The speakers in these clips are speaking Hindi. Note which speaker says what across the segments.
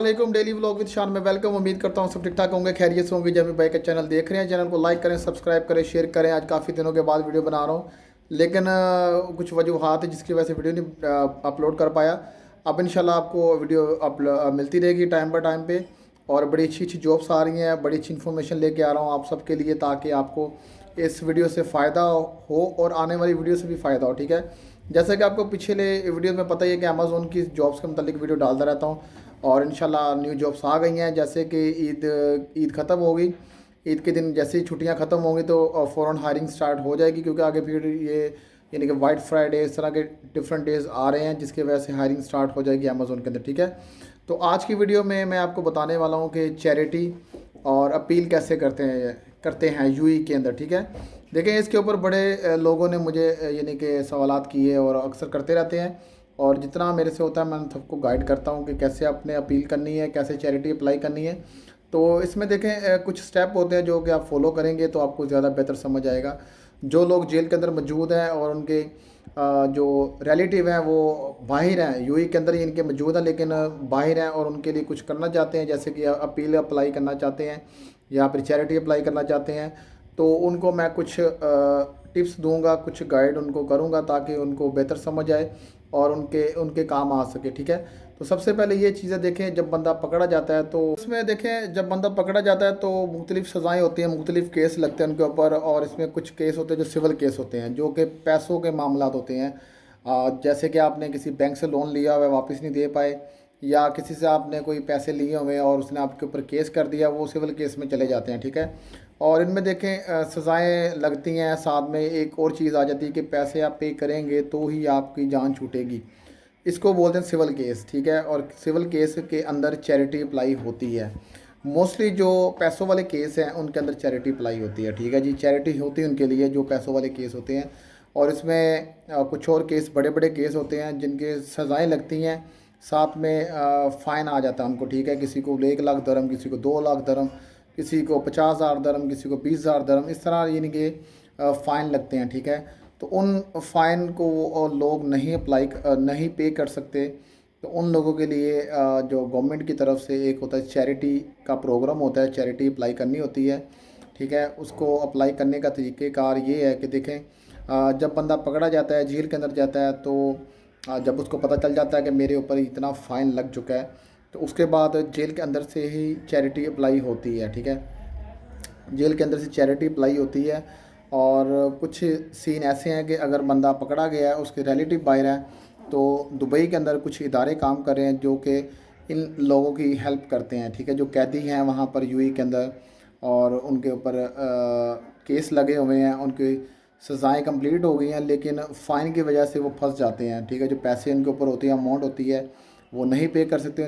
Speaker 1: वालेकुम डेली व्लॉग विद शान में वेलकम। उम्मीद करता हूँ सब ठीक ठाक होंगे, खैरियत से होंगे। जब भी भाई का चैनल देख रहे हैं, चैनल को लाइक करें, सब्सक्राइब करें, शेयर करें। आज काफ़ी दिनों के बाद वीडियो बना रहा हूँ, लेकिन कुछ वजूहात है जिसकी वजह से वीडियो नहीं अपलोड कर पाया। अब इंशाल्लाह आपको वीडियो मिलती रहेगी टाइम बाय टाइम पे। और बड़ी अच्छी अच्छी जॉब्स आ रही हैं, बड़ी अच्छी इन्फॉर्मेशन लेके आ रहा हूँ आप सबके लिए, ताकि आपको इस वीडियो से फ़ायदा हो और आने वाली वीडियो से भी फ़ायदा हो। ठीक है, जैसा कि आपको पिछले वीडियो में पता ही है कि अमेज़ोन की जॉब्स के मतलब वीडियो डालता रहता हूँ, और इंशाल्लाह न्यू जॉब्स आ गई हैं। जैसे कि ईद ईद ख़त्म हो गई, ईद के दिन जैसे ही छुट्टियां ख़त्म होंगी तो फ़ौरन हायरिंग स्टार्ट हो जाएगी, क्योंकि आगे फिर ये यानी कि वाइट फ्राइडे इस तरह के डिफरेंट डेज़ आ रहे हैं, जिसकी वजह से हायरिंग स्टार्ट हो जाएगी अमेज़ोन के अंदर। ठीक है, तो आज की वीडियो में मैं आपको बताने वाला हूँ कि चैरिटी और अपील कैसे करते हैं यूएई के अंदर। ठीक है, देखें इसके ऊपर बड़े लोगों ने मुझे यानी कि सवालात किए और अक्सर करते रहते हैं, और जितना मेरे से होता है मैं सबको गाइड करता हूँ कि कैसे आपने अपील करनी है, कैसे चैरिटी अप्लाई करनी है। तो इसमें देखें कुछ स्टेप होते हैं जो कि आप फॉलो करेंगे तो आपको ज़्यादा बेहतर समझ आएगा। जो लोग जेल के अंदर मौजूद हैं और उनके जो रिलेटिव हैं वो बाहर हैं, यूएई के अंदर ही इनके मौजूद हैं लेकिन बाहर हैं, और उनके लिए कुछ करना चाहते हैं, जैसे कि अपील अप्लाई करना चाहते हैं या फिर चैरिटी अप्लाई करना चाहते हैं, तो उनको मैं कुछ टिप्स दूंगा, कुछ गाइड उनको करूंगा, ताकि उनको बेहतर समझ आए और उनके उनके काम आ सके। ठीक है, तो सबसे पहले ये चीज़ें देखें, जब बंदा पकड़ा जाता है तो इसमें देखें, जब बंदा पकड़ा जाता है तो मुख्तलिफ़ सज़ाएँ होती हैं, मुख्तलिफ़ केस लगते हैं उनके ऊपर। और इसमें कुछ केस होते हैं जो सिविल केस होते हैं, जो कि पैसों के मामला होते हैं। जैसे कि आपने किसी बैंक से लोन लिया हुआ है, वापस नहीं दे पाए, या किसी से आपने कोई पैसे लिए हुए हैं और उसने आपके ऊपर केस कर दिया, वो सिविल केस में चले जाते हैं। ठीक है, और इनमें देखें सज़ाएँ लगती हैं, साथ में एक और चीज़ आ जाती है कि पैसे आप पे करेंगे तो ही आपकी जान छूटेगी। इसको बोलते हैं सिविल केस। ठीक है, और सिविल केस के अंदर चैरिटी अप्लाई होती है। मोस्टली जो पैसों वाले केस हैं उनके अंदर चैरिटी अप्लाई होती है। ठीक है जी, चैरिटी होती है उनके लिए जो पैसों वाले केस होते हैं। और इसमें कुछ और केस, बड़े बड़े केस होते हैं जिनके सज़ाएँ लगती हैं, साथ में फ़ाइन आ जाता है उनको। ठीक है, किसी को 1 लाख दरम, किसी को 2 लाख दरम, किसी को 50,000 दरम, किसी को 20,000 दरम, इस तरह यानी कि फ़ाइन लगते हैं। ठीक है, तो उन फ़ाइन को लोग नहीं पे कर सकते, तो उन लोगों के लिए जो गवर्नमेंट की तरफ से एक होता है चैरिटी का प्रोग्राम होता है, चैरिटी अप्लाई करनी होती है। ठीक है, उसको अप्लाई करने का तरीक़ेकार ये है कि देखें, जब बंदा पकड़ा जाता है, जेल के अंदर जाता है, तो जब उसको पता चल जाता है कि मेरे ऊपर इतना फ़ाइन लग चुका है, तो उसके बाद जेल के अंदर से ही चैरिटी अप्लाई होती है। ठीक है, जेल के अंदर से चैरिटी अप्लाई होती है। और कुछ सीन ऐसे हैं कि अगर बंदा पकड़ा गया है, उसके रिलेटिव बाहर हैं, तो दुबई के अंदर कुछ इदारे काम कर रहे हैं जो कि इन लोगों की हेल्प करते हैं। ठीक है, जो कैदी हैं वहाँ पर यूएई के अंदर, और उनके ऊपर केस लगे हुए हैं, उनकी सज़ाएँ कंप्लीट हो गई हैं, लेकिन फ़ाइन की वजह से वो फंस जाते हैं। ठीक है, जो पैसे उनके ऊपर होती है, अमाउंट होती है, वो नहीं पे कर सकते,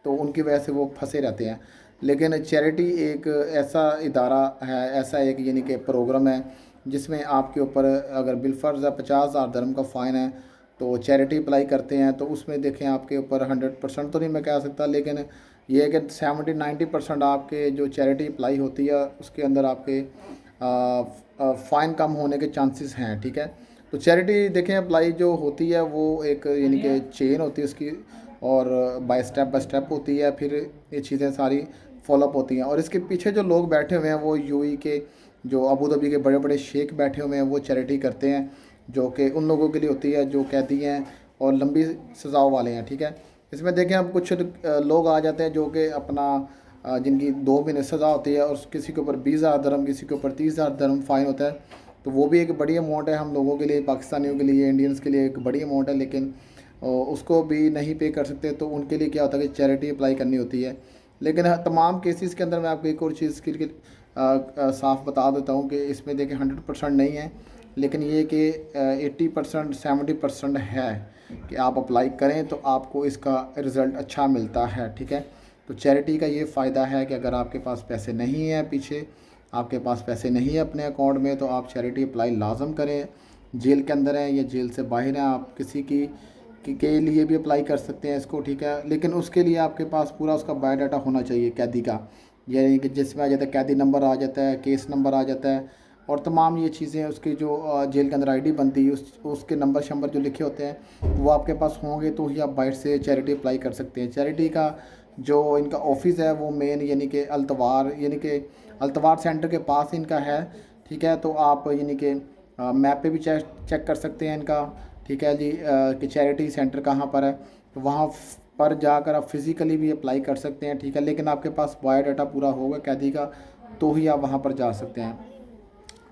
Speaker 1: तो उनकी वजह से वो फंसे रहते हैं। लेकिन चैरिटी एक ऐसा इदारा है, ऐसा एक यानी कि प्रोग्राम है, जिसमें आपके ऊपर अगर बिलफ़र्ज़ 50,000 दरम का फ़ाइन है तो चैरिटी अप्लाई करते हैं, तो उसमें देखें आपके ऊपर 100% तो नहीं मैं कह सकता, लेकिन ये है कि 70-90% आपके जो चैरिटी अप्लाई होती है उसके अंदर आपके फ़ाइन कम होने के चांसेस हैं। ठीक है, तो चैरिटी देखें अप्लाई जो होती है वो एक यानी कि चेन होती है उसकी, और बाय स्टेप होती है, फिर ये चीज़ें सारी फॉलोअप होती हैं। और इसके पीछे जो लोग बैठे हुए हैं वो यूएई के, जो अबू धाबी के बड़े बड़े शेख बैठे हुए हैं, वो चैरिटी करते हैं, जो कि उन लोगों के लिए होती है जो कैदी हैं और लंबी सज़ाओं वाले हैं। ठीक है, इसमें देखें अब कुछ लोग आ जाते हैं जो कि अपना जिनकी 2 महीने सज़ा होती है, और किसी के ऊपर 20,000 दरम, किसी के ऊपर 30,000 दरम फ़ाइन होता है, तो वो भी एक बड़ी अमाउंट है हम लोगों के लिए, पाकिस्तानियों के लिए, इंडियंस के लिए एक बड़ी अमाउंट है, लेकिन उसको भी नहीं पे कर सकते, तो उनके लिए क्या होता है कि चैरिटी अप्लाई करनी होती है। लेकिन तमाम केसेस के अंदर मैं आपको एक और चीज़ के साफ बता देता हूँ कि इसमें देखिए 100% नहीं है, लेकिन ये कि 80% 70% है कि आप अप्लाई करें तो आपको इसका रिज़ल्ट अच्छा मिलता है। ठीक है, तो चैरिटी का ये फ़ायदा है कि अगर आपके पास पैसे नहीं हैं, पीछे आपके पास पैसे नहीं है अपने अकाउंट में, तो आप चैरिटी अप्लाई लाजम करें। जेल के अंदर हैं या जेल से बाहर हैं, आप किसी के लिए भी अप्लाई कर सकते हैं इसको। ठीक है, लेकिन उसके लिए आपके पास पूरा उसका बायोडाटा होना चाहिए कैदी का, यानी कि जिसमें आ जाता है कैदी नंबर आ जाता है, केस नंबर आ जाता है, और तमाम ये चीज़ें उसकी जो जेल के अंदर आईडी बनती है, उसके नंबर शंबर जो लिखे होते हैं वो आपके पास होंगे, तो ही आप बाहर से चैरिटी अप्लाई कर सकते हैं। चैरिटी का जो इनका ऑफिस है वो मेन यानी कि अल्तवार सेंटर के पास इनका है। ठीक है, तो आप यानी कि मैप पे भी चेक कर सकते हैं इनका। ठीक है जी, कि चैरिटी सेंटर कहाँ पर है, तो वहाँ पर जाकर आप फिज़िकली भी अप्लाई कर सकते हैं। ठीक है, लेकिन आपके पास बायोडाटा पूरा होगा कैदी का, तो ही आप वहाँ पर जा सकते हैं।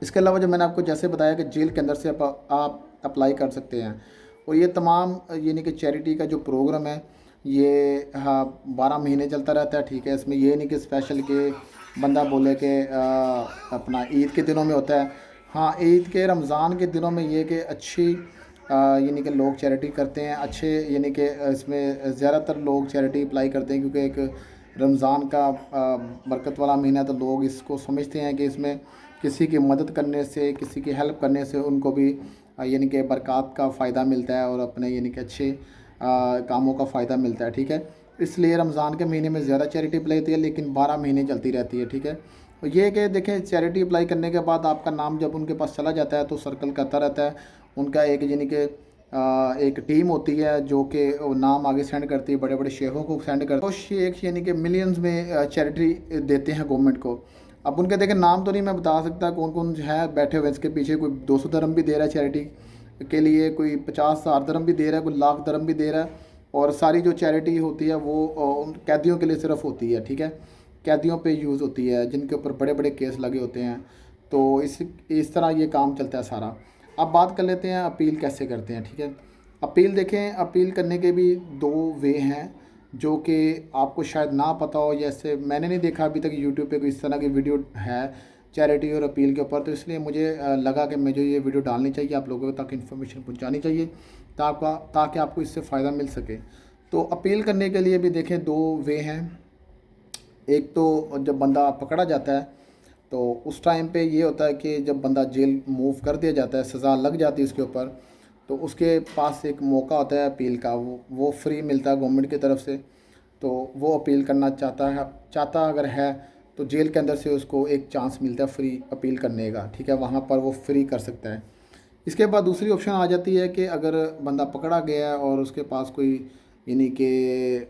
Speaker 1: इसके अलावा जो मैंने आपको जैसे बताया कि जेल के अंदर से आप अप्लाई कर सकते हैं। और ये तमाम यानी कि चैरिटी का जो प्रोग्राम है ये, हाँ, 12 महीने चलता रहता है। ठीक है, इसमें ये नहीं कि स्पेशल के बंदा बोले कि अपना ईद के दिनों में होता है। हाँ, ईद के रमज़ान के दिनों में ये कि अच्छी यानी कि लोग चैरिटी करते हैं अच्छे, यानी कि इसमें ज़्यादातर लोग चैरिटी अप्लाई करते हैं, क्योंकि एक रमज़ान का बरकत वाला महीना है, तो लोग इसको समझते हैं कि इसमें किसी की मदद करने से, किसी की हेल्प करने से उनको भी यानी कि बरक़ात का फ़ायदा मिलता है और अपने यानी कि अच्छे कामों का फ़ायदा मिलता है। ठीक है, इसलिए रमज़ान के महीने में ज़्यादा चैरिटी अप्लाई होती है, लेकिन 12 महीने चलती रहती है। ठीक है, और ये कि देखें, चैरिटी अप्लाई करने के बाद आपका नाम जब उनके पास चला जाता है तो सर्कल करता रहता है। उनका एक यानी कि एक टीम होती है जो कि नाम आगे सेंड करती है, बड़े बड़े शेखों को सेंड करती है। तो शेख यानी कि मिलियंस में चैरिटी देते हैं गवर्नमेंट को। अब उनके देखें नाम तो नहीं मैं बता सकता कौन कौन है बैठे हुए इसके पीछे। कोई 200 दरम भी दे रहा है चैरिटी के लिए, कोई 50,000 दरम भी दे रहा है, कोई लाख दरम भी दे रहा है। और सारी जो चैरिटी होती है वो उन कैदियों के लिए सिर्फ होती है। ठीक है, कैदियों पे यूज़ होती है जिनके ऊपर बड़े बड़े केस लगे होते हैं। तो इस तरह ये काम चलता है सारा। अब बात कर लेते हैं अपील कैसे करते हैं। ठीक है, अपील देखें, अपील करने के भी 2 वे हैं जो कि आपको शायद ना पता हो। जैसे मैंने नहीं देखा अभी तक यूट्यूब पे कोई इस तरह की वीडियो है चैरिटी और अपील के ऊपर, तो इसलिए मुझे लगा कि मुझे ये वीडियो डालनी चाहिए आप लोगों को, ताकि इन्फॉर्मेशन पहुंचानी चाहिए ताकि आपको इससे फ़ायदा मिल सके। तो अपील करने के लिए भी देखें 2 वे हैं। एक तो जब बंदा पकड़ा जाता है तो उस टाइम पे ये होता है कि जब बंदा जेल मूव कर दिया जाता है, सज़ा लग जाती है उसके ऊपर, तो उसके पास एक मौका होता है अपील का, वो फ्री मिलता है गवर्नमेंट की तरफ से। तो वो अपील करना चाहता अगर है तो जेल के अंदर से उसको एक चांस मिलता है फ्री अपील करने का। ठीक है, वहाँ पर वो फ्री कर सकता है। इसके बाद दूसरी ऑप्शन आ जाती है कि अगर बंदा पकड़ा गया है और उसके पास कोई यानी कि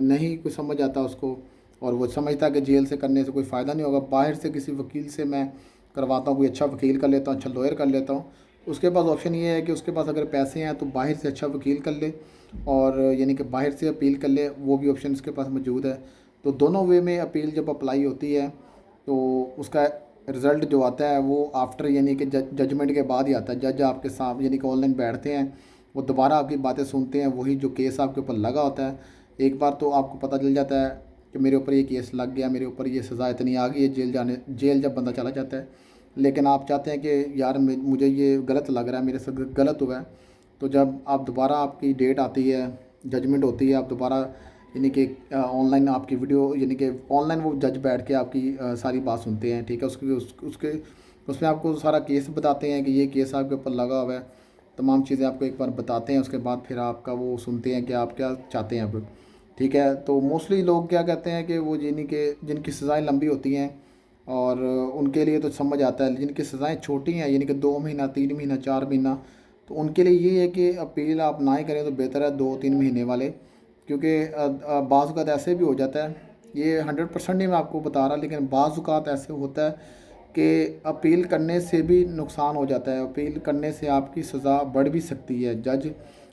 Speaker 1: नहीं कुछ समझ आता उसको, और वो समझता है कि जेल से करने से कोई फ़ायदा नहीं होगा, बाहर से किसी वकील से मैं करवाता हूँ, कोई अच्छा वकील कर लेता हूँ, अच्छा लॉयर कर लेता हूँ। उसके पास ऑप्शन ये है कि उसके पास अगर पैसे हैं तो बाहर से अच्छा वकील कर ले, और यानी कि बाहर से अपील कर ले, वो भी ऑप्शन उसके पास मौजूद है। तो दोनों वे में अपील जब अप्लाई होती है तो उसका रिज़ल्ट जो आता है वो आफ्टर यानी कि जजमेंट के बाद ही आता है। जज आपके सामने यानी कि ऑनलाइन बैठते हैं, वो दोबारा आपकी बातें सुनते हैं, वही जो केस आपके ऊपर लगा होता है। एक बार तो आपको पता चल जाता है कि मेरे ऊपर ये केस लग गया, मेरे ऊपर ये सज़ा इतनी आ गई है, जेल जब बंदा चला जाता है। लेकिन आप चाहते हैं कि यार मुझे ये गलत लग रहा है, मेरे साथ गलत हुआ है, तो जब आप दोबारा आपकी डेट आती है, जजमेंट होती है, आप दोबारा यानी कि ऑनलाइन आपकी वीडियो यानी कि ऑनलाइन वो जज बैठ के आपकी सारी बात सुनते हैं। ठीक है, उसके उसमें आपको सारा केस बताते हैं कि ये केस आपके ऊपर लगा हुआ है, तमाम चीज़ें आपको एक बार बताते हैं। उसके बाद फिर आपका वो सुनते हैं कि आप क्या चाहते हैं अब। ठीक है, तो मोस्टली लोग क्या कहते हैं कि वो यानी कि जिनकी सज़ाएँ लंबी होती हैं और उनके लिए तो समझ आता है, जिनकी सज़ाएँ छोटी हैं यानी कि 2 महीना, 3 महीना, 4 महीना, तो उनके लिए ये है कि अपील आप ना ही करें तो बेहतर है, 2-3 महीने वाले। क्योंकि बाज़ औक़ात ऐसे भी हो जाता है, ये 100% नहीं मैं आपको बता रहा, लेकिन बाज़ औक़ात ऐसे होता है कि अपील करने से भी नुकसान हो जाता है, अपील करने से आपकी सज़ा बढ़ भी सकती है। जज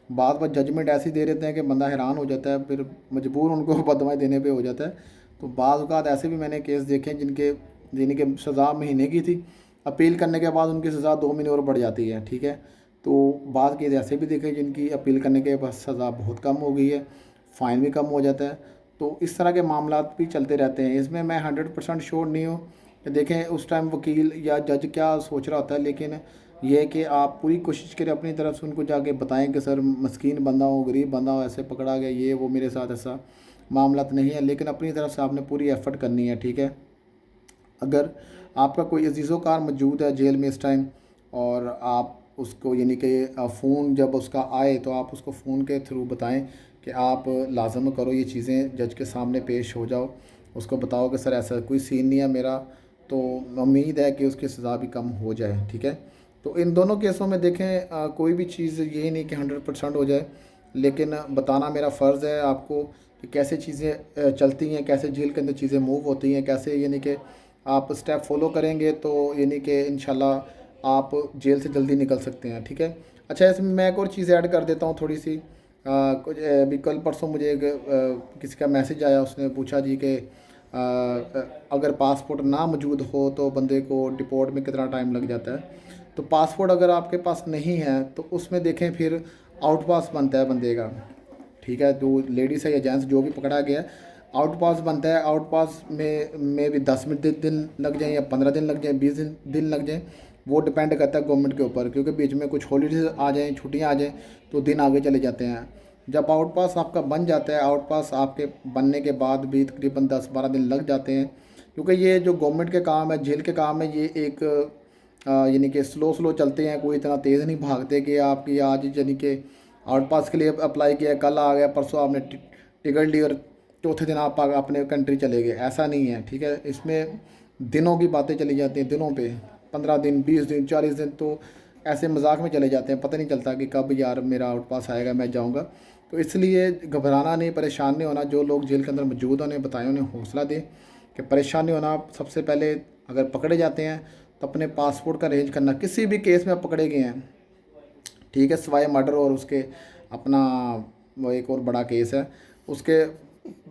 Speaker 1: बाद में जजमेंट ऐसी दे देते हैं कि बंदा हैरान हो जाता है, फिर मजबूर उनको बदवाएँ देने पे हो जाता है। तो बाज़ औक़ात ऐसे भी मैंने केस देखे हैं जिनकी सज़ा महीने की थी, अपील करने के बाद उनकी सज़ा 2 महीने और बढ़ जाती है। ठीक है, तो बाज़ केस ऐसे भी देखे जिनकी अपील करने के बाद सज़ा बहुत कम हो गई है, फ़ाइन भी कम हो जाता है। तो इस तरह के मामलात भी चलते रहते हैं। इसमें मैं 100% श्योर नहीं हूँ कि देखें उस टाइम वकील या जज क्या सोच रहा होता है, लेकिन ये है कि आप पूरी कोशिश करें अपनी तरफ से उनको जाके बताएं कि सर मस्कीन बंदा हो, गरीब बंदा हो, ऐसे पकड़ा गया, ये वो मेरे साथ ऐसा मामला नहीं है, लेकिन अपनी तरफ से आपने पूरी एफ़र्ट करनी है। ठीक है, अगर आपका कोई अज़ीज़ोकार मौजूद है जेल में इस टाइम और आप उसको यानी कि फ़ोन जब उसका आए तो आप उसको फ़ोन के थ्रू बताएं कि आप लाज़म करो ये चीज़ें, जज के सामने पेश हो जाओ, उसको बताओ कि सर ऐसा कोई सीन नहीं है मेरा, तो उम्मीद है कि उसकी सज़ा भी कम हो जाए। ठीक है, तो इन दोनों केसों में देखें कोई भी चीज़ ये नहीं कि 100% हो जाए, लेकिन बताना मेरा फ़र्ज़ है आपको कि कैसे चीज़ें चलती हैं, कैसे जेल के अंदर चीज़ें मूव होती हैं, कैसे यानी कि आप स्टेप फॉलो करेंगे तो यानी कि इंशाल्लाह आप जेल से जल्दी निकल सकते हैं। ठीक है। अच्छा, इसमें मैं एक और चीज़ ऐड कर देता हूँ थोड़ी सी। कुछ अभी कल परसों मुझे किसी का मैसेज आया, उसने पूछा जी कि अगर पासपोर्ट ना मौजूद हो तो बंदे को डिपोर्ट में कितना टाइम लग जाता है। तो पासपोर्ट अगर आपके पास नहीं है तो उसमें देखें फिर आउट पास बनता है बंदे का। ठीक है, जो लेडीज़ है या जेंट्स जो भी पकड़ा गया आउट पास बनता है। आउट पास में भी 10 दिन लग जाएँ या 15 दिन लग जाएँ, 20 दिन लग जाएँ, वो डिपेंड करता है गवर्नमेंट के ऊपर, क्योंकि बीच में कुछ हॉलीडेज आ जाएँ, छुट्टियाँ आ जाएँ तो दिन आगे चले जाते हैं। जब आउट पास आपका बन जाता है, आउट पास आपके बनने के बाद भी तकरीबन 10-12 दिन लग जाते हैं, क्योंकि ये जो गवर्नमेंट के काम है, जेल के काम है, ये एक यानी कि स्लो चलते हैं, कोई इतना तेज़ नहीं भागते कि आपकी आज यानी कि आउट पास के लिए अप्लाई किया, कल आ गया, परसों आपने टिकट ली और चौथे दिन आप अपने कंट्री चले गए, ऐसा नहीं है। ठीक है, इसमें दिनों की बातें चली जाती हैं, दिनों पे 15 दिन, 20 दिन, 40 दिन तो ऐसे मजाक में चले जाते हैं, पता नहीं चलता कि कब यार मेरा आउट पास आएगा, मैं जाऊंगा। तो इसलिए घबराना नहीं, परेशान नहीं होना। जो लोग जेल के अंदर मौजूद होने बताएं, उन्हें हौसला दें कि परेशान नहीं होना। सबसे पहले अगर पकड़े जाते हैं तो अपने पासपोर्ट का अरेंज करना, किसी भी केस में आप पकड़े गए हैं, ठीक है, सिवाय मर्डर और उसके अपना वो एक और बड़ा केस है, उसके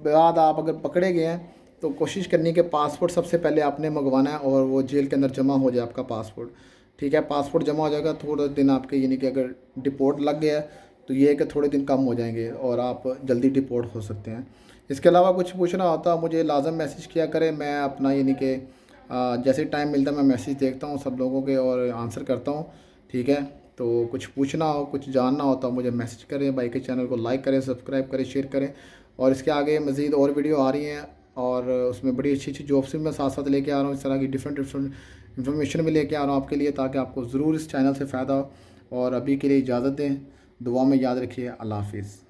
Speaker 1: बाद आप अगर पकड़े गए हैं तो कोशिश करनी कि पासपोर्ट सबसे पहले आपने मंगवाना है और वो जेल के अंदर जमा हो जाए आपका पासपोर्ट। ठीक है, पासपोर्ट जमा हो जाएगा, थोड़े दिन आपके यानी कि अगर डिपोर्ट लग गया है तो ये है कि थोड़े दिन कम हो जाएंगे और आप जल्दी डिपोर्ट हो सकते हैं। इसके अलावा कुछ पूछना होता मुझे लाजम मैसेज किया करें, मैं अपना यानी कि जैसे टाइम मिलता है मैं मैसेज देखता हूँ सब लोगों के और आंसर करता हूँ। ठीक है, तो कुछ पूछना हो, कुछ जानना हो तो मुझे मैसेज करें, भाई के चैनल को लाइक करें, सब्सक्राइब करें, शेयर करें। और इसके आगे मज़ीद और वीडियो आ रही हैं और उसमें बड़ी अच्छी अच्छी जॉब्स भी मैं साथ साथ लेके आ रहा हूँ, इस तरह की डिफरेंट इन्फॉर्मेशन भी लेके आ रहा हूँ आपके लिए, ताकि आपको ज़रूर इस चैनल से फ़ायदा हो। और अभी के लिए इजाज़त दें, दुआ में याद रखिए। अल्लाह हाफिज़।